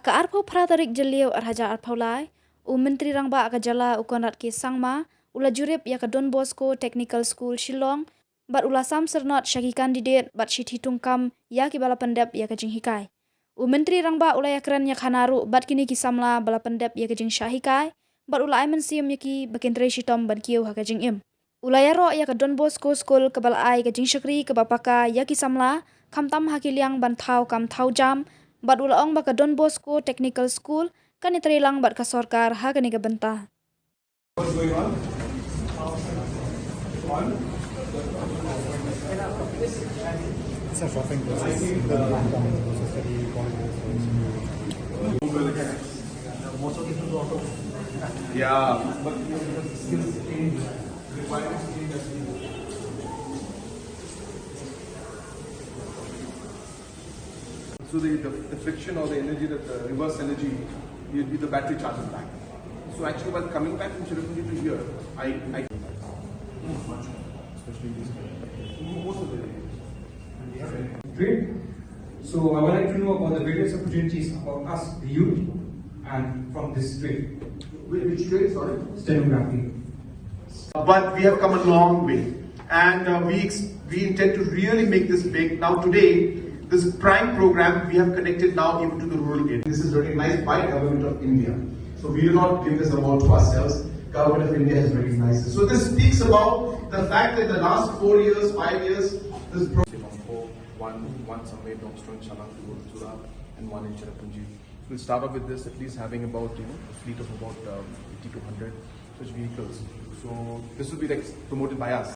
Aka arpau pratarik jeliau arhaja arpau lai, Menteri Rangba aka jala ukonat ke Sangma, ula jurip ya ka Don Bosco Technical School Shillong, bat ula sam sernot syaki kandidat bat shit hitung kam ya ki bala pendep ya ka jing hikai. Menteri Rangba ula ya keren ya khanaru bat kini ki Samla bala pendep ya ka jing syahikai, bat ula aiman siam ya ki bakentre shitom ban kieu ha ka jing im. Ula ya ro ya ka Don Bosco School ke bala ai ka jing syakri ke bapaka ya ki Samla, kam tam hakiliang ban thau kam thau jam, bat ula ong baka Don Bosco Technical School kan iterilang bat ka sorkar ha kan iga benta. What's going on? It's a shopping process. Yeah, but the skills change, requirements change as we go. So the friction or the energy, that the reverse energy, the battery charges back. So actually, while coming back from Cherokee to here, I move much more, especially these most of the areas. Great. So I would like to know about the various opportunities about us, the youth, and from this trade. Which trade, sorry? Stenography. But we have come a long way, and we intend to really make this big. Now today, this prime program we have connected now even to the rural area. This is recognized by Government of India. So we do not give this award to ourselves. Government of India has recognized this. So this speaks about the fact that the last 4 years, 5 years, this program. One somewhere in Chalang to go to Tura, and one in Cherrapunji. We'll start off with this, at least having about a fleet of about 80 to 100 such vehicles. So this will be like promoted by us.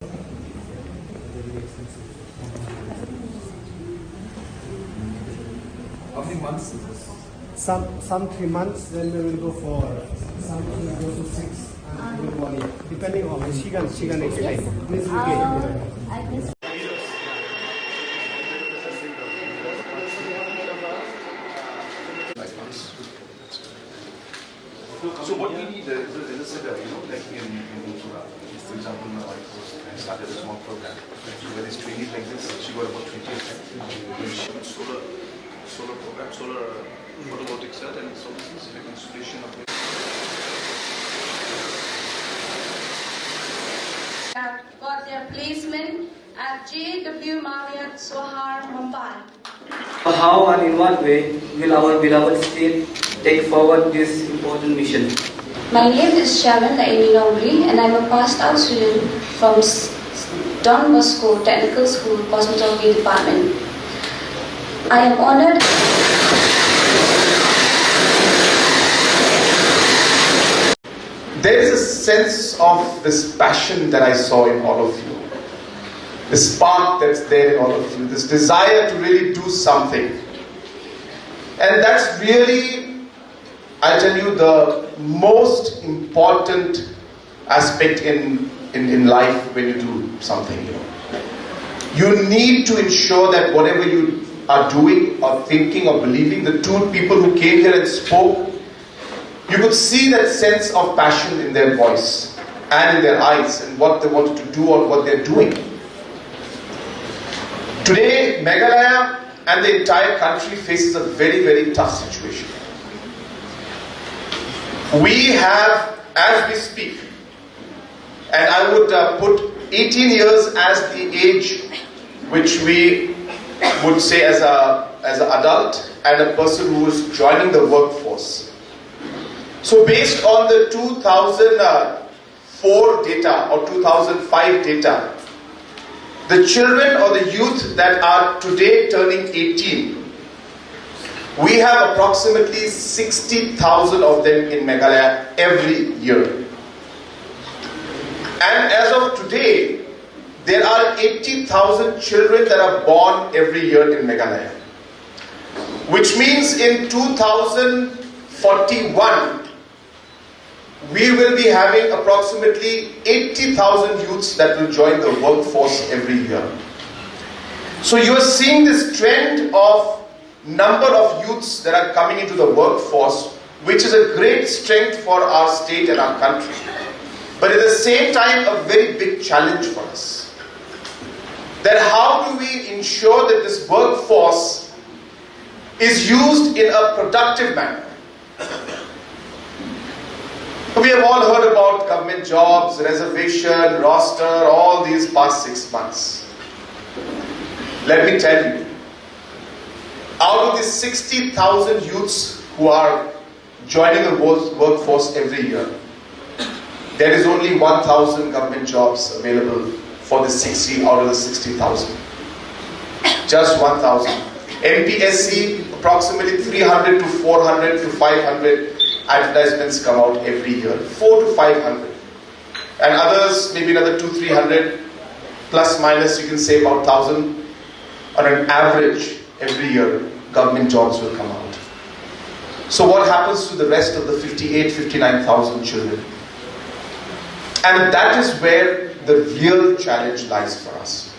How many months is this? Some 3 months, then we will go for some will go to 6 and even 1 year, depending on she can explain. Please repeat. So what we need is a setup, like in Utura. For example, my wife started a small program where this training like this, she got about 20 solar program, solar photovoltaic cell, and so this is like installation of it. Got their placement at JW Marriott Sohar, Mumbai. How and in what way will our beloved state take forward this important mission? My name is Shlem, and I'm a passed out student from Don Bosco Technical School, Cosmetology Department. I am honored. There is a sense of this passion that I saw in all of you. The spark that's there in all of you, this desire to really do something. And that's really, I tell you, the most important aspect in life when you do something. You need to ensure that whatever you are doing or thinking or believing, the two people who came here and spoke, you could see that sense of passion in their voice and in their eyes and what they wanted to do or what they're doing. Today, Meghalaya and the entire country faces a very, very tough situation. We have, as we speak, and I would put 18 years as the age which we would say as an adult and a person who is joining the workforce. So based on the 2004 data or 2005 data, the children or the youth that are today turning 18, we have approximately 60,000 of them in Meghalaya every year. And as of today, there are 80,000 children that are born every year in Meghalaya. Which means in 2041, we will be having approximately 80,000 youths that will join the workforce every year. So you are seeing this trend of number of youths that are coming into the workforce, which is a great strength for our state and our country. But at the same time, a very big challenge for us. That how do we ensure that this workforce is used in a productive manner. We have all heard about government jobs, reservation, roster, all these past 6 months. Let me tell you, out of the 60,000 youths who are joining the workforce every year, there is only 1,000 government jobs available for the 60 out of the 60,000. Just 1,000. MPSC, approximately 300 to 400 to 500 advertisements come out every year. 400 to 500. And others, maybe another 200-300, plus minus, you can say about 1,000. On an average, every year, government jobs will come out. So what happens to the rest of the 59,000 children? And that is where the real challenge lies for us.